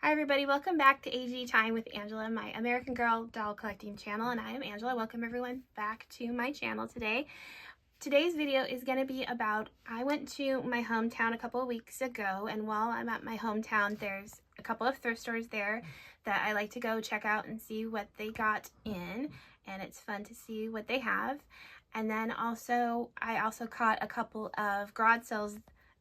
Hi everybody, welcome back to AG Time with Angela, my American Girl doll collecting channel, and I am Angela. Welcome everyone back to my channel today. Today's video is going to be about, I went to my hometown a couple of weeks ago, and while I'm at my hometown, there's a couple of thrift stores there that I like to go check out and see what they got in, and it's fun to see what they have. And then also, I also caught a couple of garage sales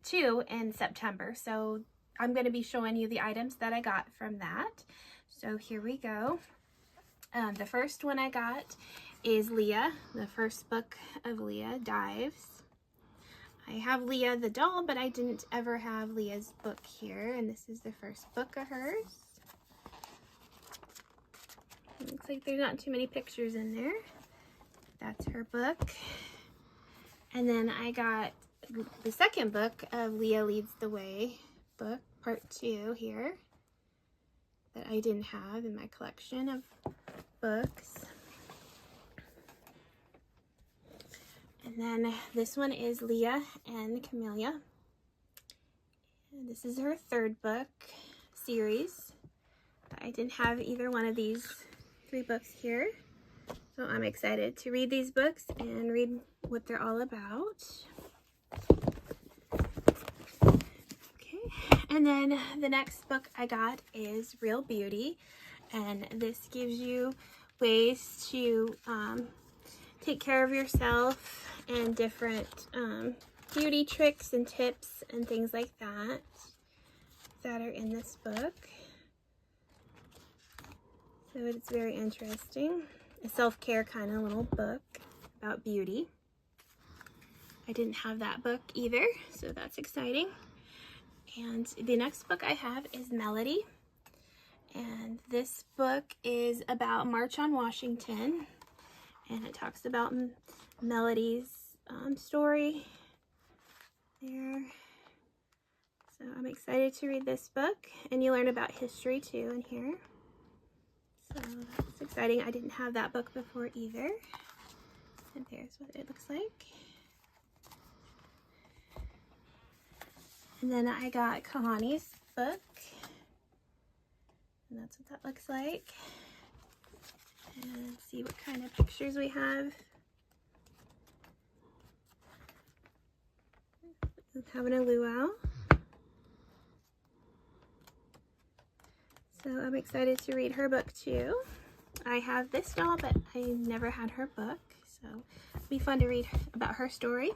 too in September, so I'm going to be showing you the items that I got from that. So here we go. The first one I got is Leah, the first book of Leah, Dives. I have Leah the doll, but I didn't ever have Leah's book here, and this is the first book of hers. It looks like there's not too many pictures in there. That's her book. And then I got the second book of Leah Leads the Way book, part 2 here, that I didn't have in my collection of books. And then this one is Leah and Camellia. And this is her third book series. I didn't have either one of these 3 books here, so I'm excited to read these books and read what they're all about. And then the next book I got is Real Beauty, and this gives you ways to take care of yourself and different beauty tricks and tips and things like that are in this book. So it's very interesting. A self-care kind of little book about beauty. I didn't have that book either, so that's exciting. And the next book I have is Melody, and this book is about March on Washington, and it talks about Melody's story there. So I'm excited to read this book, and you learn about history too in here. So that's exciting. I didn't have that book before either. And there's what it looks like. And then I got Kahani's book, and that's what that looks like. And let's see what kind of pictures we have. We have a luau. So I'm excited to read her book too. I have this doll, but I never had her book, so it'll be fun to read about her story.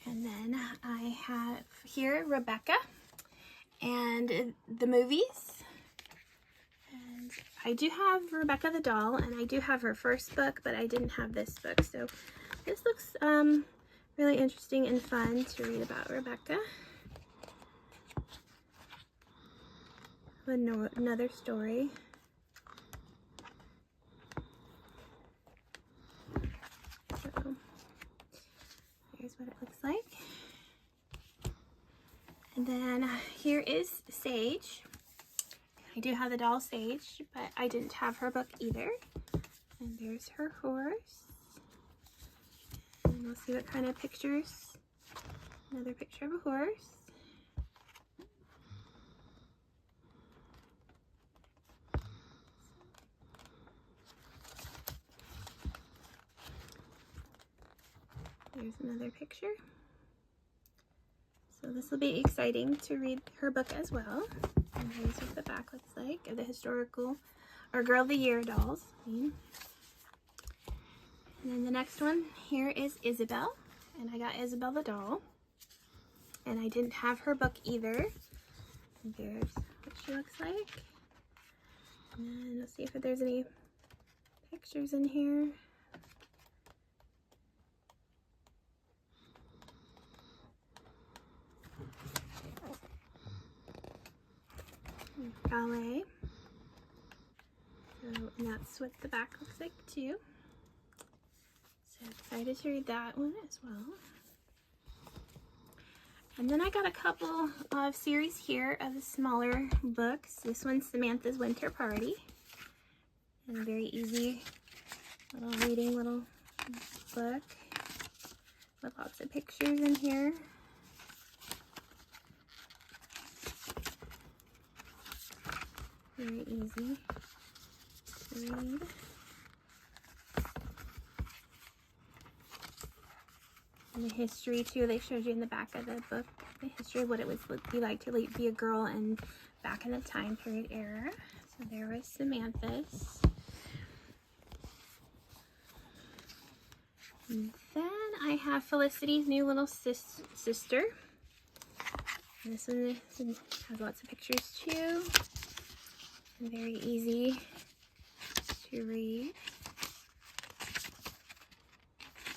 And then I have here Rebecca and the movies. And I do have Rebecca the doll, and I do have her first book, but I didn't have this book. So this looks really interesting and fun to read about Rebecca. Another story. So here's what it looks like. And then here is Sage. I do have the doll Sage, but I didn't have her book either. And there's her horse. And we'll see what kind of pictures. Another picture of a horse. There's another picture. So this will be exciting to read her book as well. And here's what the back looks like of the historical, or Girl of the Year dolls. And then the next one here is Isabel. And I got Isabel the doll. And I didn't have her book either. And there's what she looks like. And let's see if there's any pictures in here. Ballet. So, and that's what the back looks like too. So excited to read that one as well. And then I got a couple of series here of the smaller books. This one's Samantha's Winter Party. And a very easy little reading little book with lots of pictures in here. Very easy to read. And the history too, they showed you in the back of the book, the history of what it would be like to be a girl and back in the time period era. So there was Samantha's. And then I have Felicity's new little sister. And this one has lots of pictures too. And very easy to read.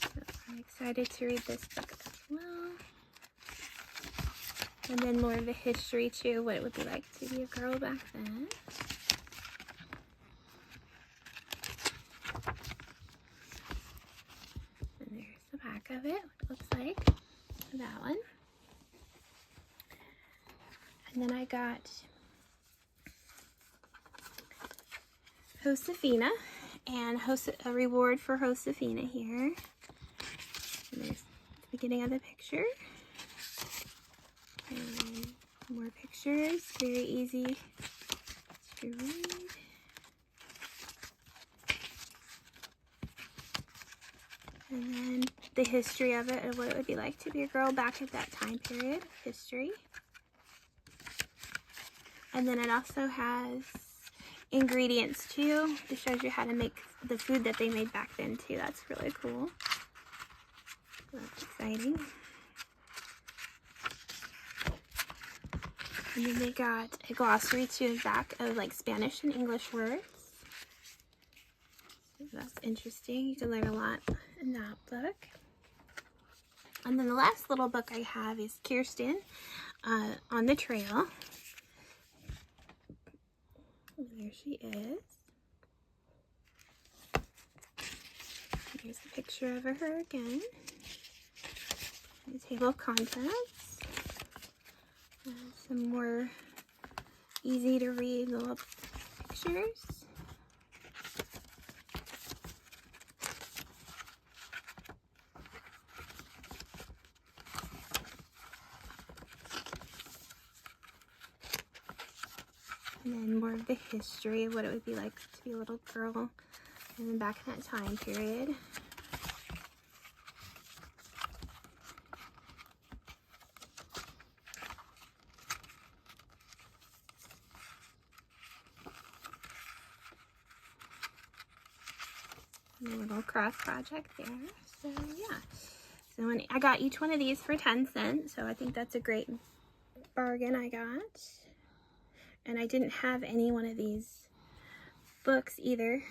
So I'm excited to read this book as well. And then more of the history too, what it would be like to be a girl back then. And there's the back of it, what it looks like. That one. And then I got Josefina, and a reward for Josefina here. And there's the beginning of the picture. And more pictures, very easy to read. And then the history of it, of what it would be like to be a girl back at that time period, history. And then it also has ingredients too. It shows you how to make the food that they made back then too. That's really cool. That's exciting. And then they got a glossary too back of like Spanish and English words. So that's interesting. You can learn a lot in that book. And then the last little book I have is Kirsten on the Trail. And there she is. Here's a picture of her again. The table of contents. Some more easy to read little pictures. And then more of the history of what it would be like to be a little girl and then back in that time period. And a little craft project there. So yeah. So when I got each one of these for 10 cents, so I think that's a great bargain I got. And I didn't have any one of these books either.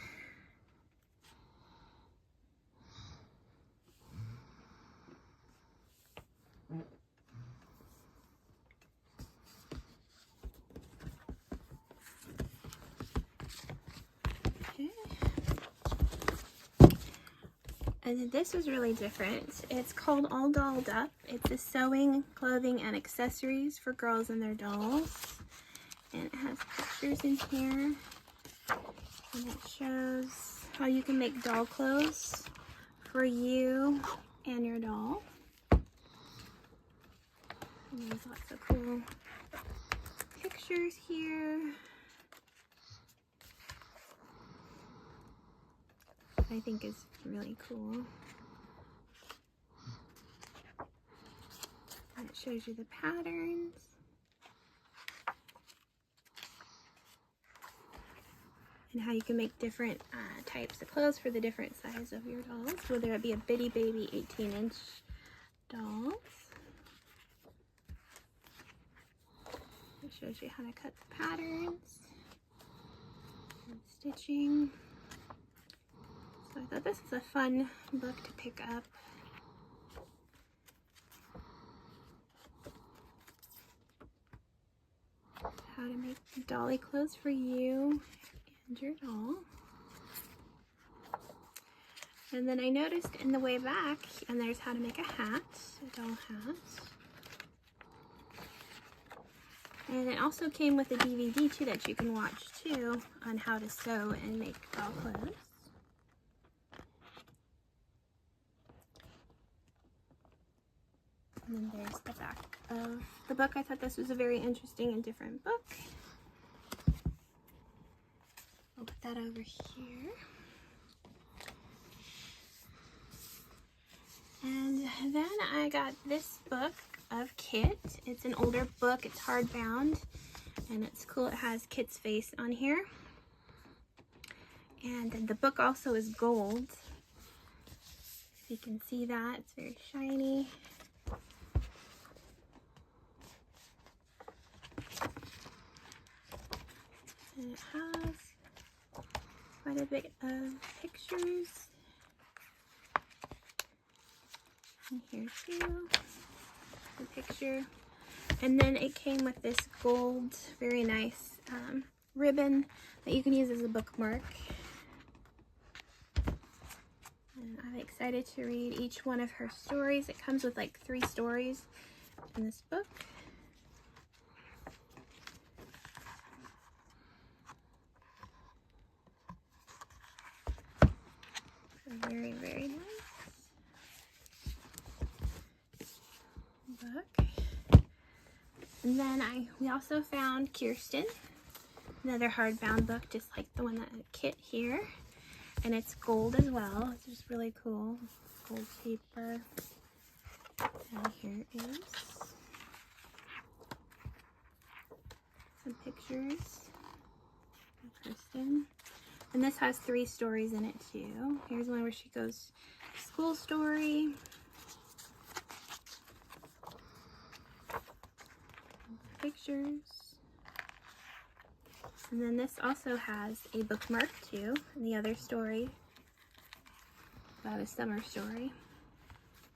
Okay. And then this was really different. It's called All Dolled Up. It's a sewing, clothing, and accessories for girls and their dolls. And it has pictures in here. And it shows how you can make doll clothes for you and your doll. And there's lots of cool pictures here. I think is really cool. And it shows you the patterns. And how you can make different types of clothes for the different size of your dolls, whether it be a bitty baby 18-inch dolls. It shows you how to cut the patterns and stitching. So I thought this was a fun book to pick up. How to make dolly clothes for you and your doll. And then I noticed in the way back, and there's how to make a hat, a doll hat. And it also came with a DVD too that you can watch too on how to sew and make doll clothes. And then there's the back of the book. I thought this was a very interesting and different book. I'll put that over here. And then I got this book of Kit. It's an older book, it's hardbound, and it's cool. It has Kit's face on here. And then the book also is gold. If you can see that, it's very shiny. And it has quite a bit of pictures. And here too, the picture. And then it came with this gold, very nice ribbon that you can use as a bookmark. And I'm excited to read each one of her stories. It comes with like 3 stories in this book. So very, very nice book. And then we also found Kirsten, another hardbound book, just like the one that Kit here. And it's gold as well. It's just really cool. Gold paper. And here is some pictures of Kristen. And this has 3 stories in it too. Here's one where she goes to school story. Pictures. And then this also has a bookmark too, and the other story about a summer story.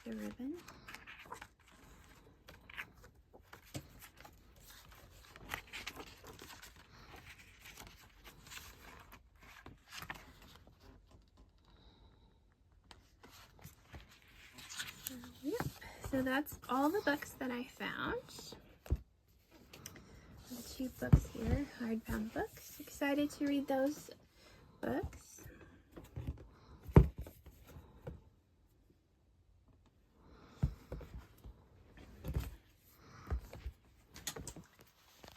The ribbon. Yep. So that's all the books that I found. The 2 books here, hardbound books. Excited to read those books.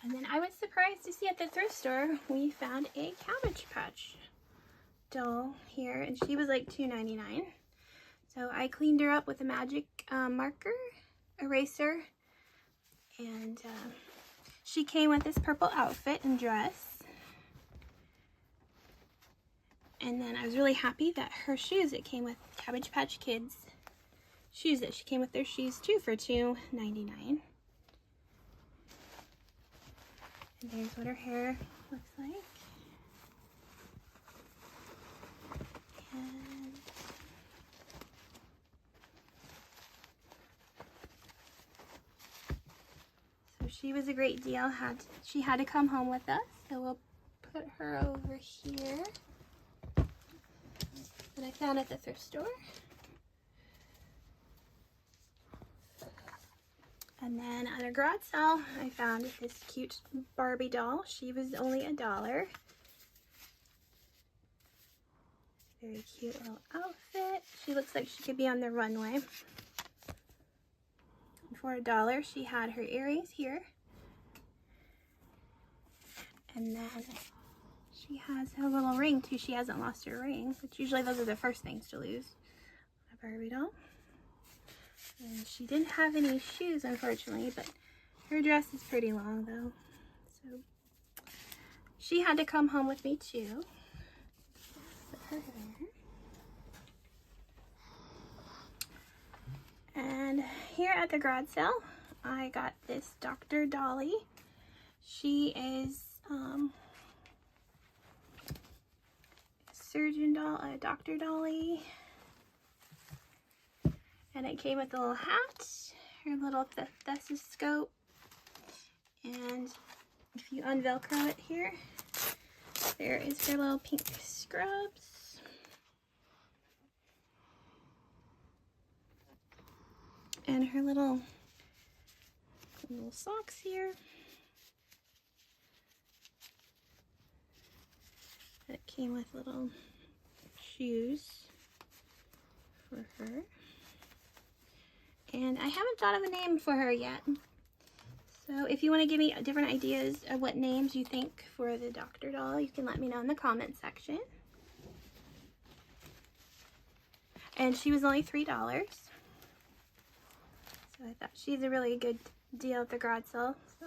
And then I was surprised to see at the thrift store we found a Cabbage Patch doll here, and she was like $2.99. So I cleaned her up with a magic marker eraser, and she came with this purple outfit and dress. And then I was really happy that her shoes, it came with Cabbage Patch Kids shoes, that she came with their shoes too for $2.99. And there's what her hair looks like. And so she was a great deal. She had to come home with us, so we'll put her over here. That I found at the thrift store. And then at a garage sale, I found this cute Barbie doll. She was only $1. Very cute little outfit. She looks like she could be on the runway. And for $1, she had her earrings here. And then she has her little ring too. She hasn't lost her ring, which usually those are the first things to lose. A Barbie doll. And she didn't have any shoes, unfortunately, but her dress is pretty long though. So she had to come home with me too. Put her there. And here at the garage sale, I got this Dr. Dolly. She is surgeon doll, Dr. Dolly, and it came with a little hat, her little stethoscope, and if you unvelcro it here, there is her little pink scrubs, and her little socks here. It came with little shoes for her. And I haven't thought of a name for her yet. So if you want to give me different ideas of what names you think for the Dr. doll, you can let me know in the comment section. And she was only $3. So I thought she's a really good deal at the garage sale. So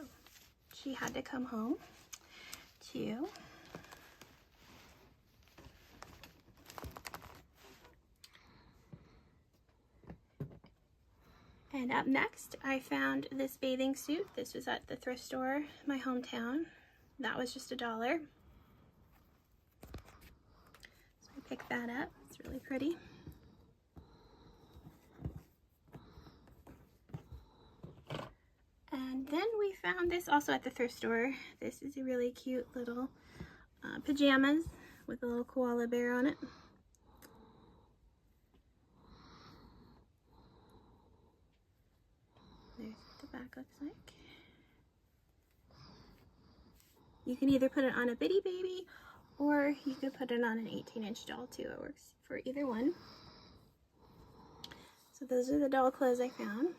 she had to come home too. And up next, I found this bathing suit. This was at the thrift store, my hometown. That was just $1. So I picked that up. It's really pretty. And then we found this also at the thrift store. This is a really cute little pajamas with a little koala bear on it. There's what the back looks like. You can either put it on a bitty baby or you could put it on an 18-inch doll too. It works for either one. So those are the doll clothes I found.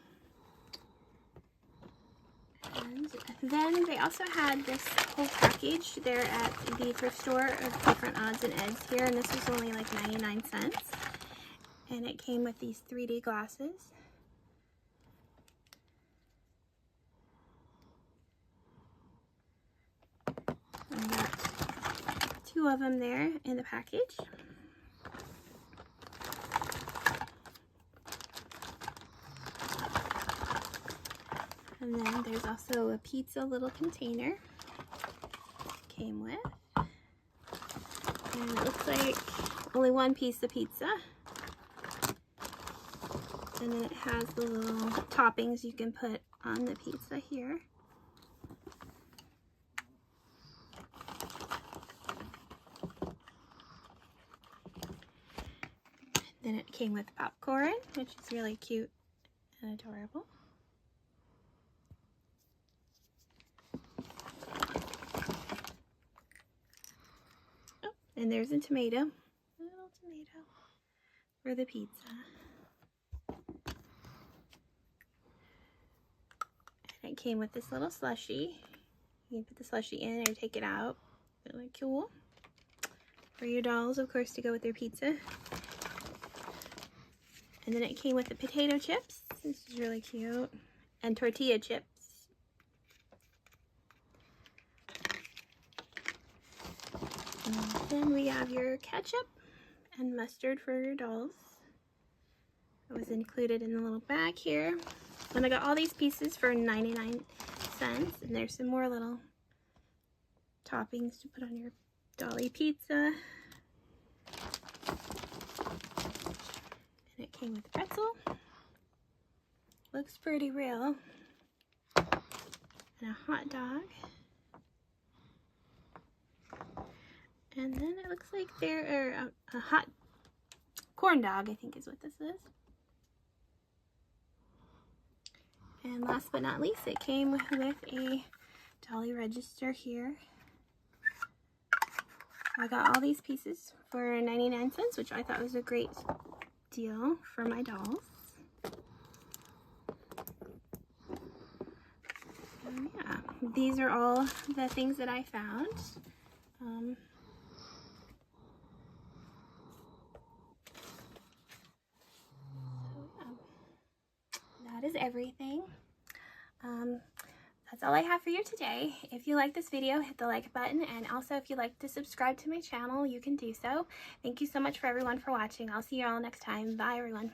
And then they also had this whole package there at the thrift store of different odds and ends here, and this was only like 99 cents. And it came with these 3D glasses. I got 2 of them there in the package. And then there's also a pizza little container it came with. And it looks like only 1 piece of pizza. And then it has the little toppings you can put on the pizza here. Then it came with popcorn, which is really cute and adorable. And there's a tomato, a little tomato for the pizza. And it came with this little slushie. You can put the slushie in or take it out. Really cool. For your dolls, of course, to go with their pizza. And then it came with the potato chips. This is really cute. And tortilla chips. And then we have your ketchup and mustard for your dolls. It was included in the little bag here. And I got all these pieces for 99 cents. And there's some more little toppings to put on your dolly pizza. And it came with pretzel. Looks pretty real. And a hot dog. And then it looks like there are a hot corn dog, I think is what this is. And last but not least, it came with a dolly register here. I got all these pieces for 99 cents, which I thought was a great deal for my dolls. So yeah, these are all the things that I found. That is everything. That's all I have for you today. If you like this video, hit the like button, and also if you'd like to subscribe to my channel, you can do so. Thank you so much for everyone for watching. I'll see you all next time. Bye everyone.